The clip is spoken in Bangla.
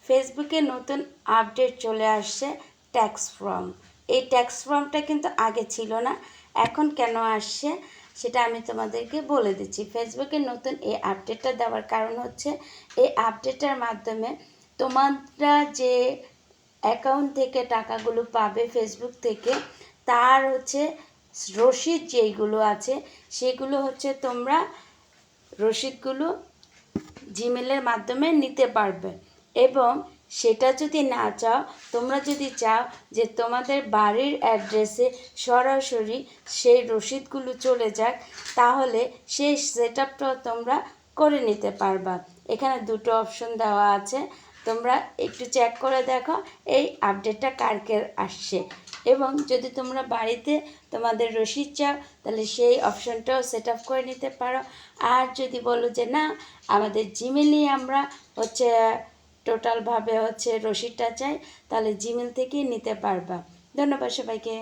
ফেসবুকে নতুন আপডেট চলে আসছে ট্যাক্স ফর্ম। এই ট্যাক্স ফর্মটা কিন্তু আগে ছিল না, এখন কেন আসছে সেটা আমি তোমাদেরকে বলে দিচ্ছি। ফেসবুকে নতুন এই আপডেটটা দেওয়ার কারণ হচ্ছে এই আপডেটের মাধ্যমে তোমরা যে অ্যাকাউন্ট থেকে টাকাগুলো পাবে ফেসবুক থেকে, তার হচ্ছে রসিদ যেইগুলো আছে সেগুলো হচ্ছে তোমরা রসিদগুলো জিমেলের মাধ্যমে নিতে পারবে। এবং সেটা যদি না চাও, তোমরা যদি চাও যে তোমাদের বাড়ির অ্যাড্রেসে সরাসরি সেই রসিদগুলো চলে যাক, তাহলে সেই সেটআপটাও তোমরা করে নিতে পারবা। এখানে দুটো অপশন দেওয়া আছে, তোমরা একটু চেক করে দেখো এই আপডেটটা কারকে আসছে। এবং যদি তোমরা বাড়িতে তোমাদের রসিদ চাও তাহলে সেই অপশনটাও সেট আপ করে নিতে পারো। আর যদি বলো যে না, আমাদের জিমেলেই আমরা হচ্ছে টোটালভাবে হচ্ছে রসিদটা চাই, তাহলে জিমেল থেকেই নিতে পারবা। ধন্যবাদ সবাইকে।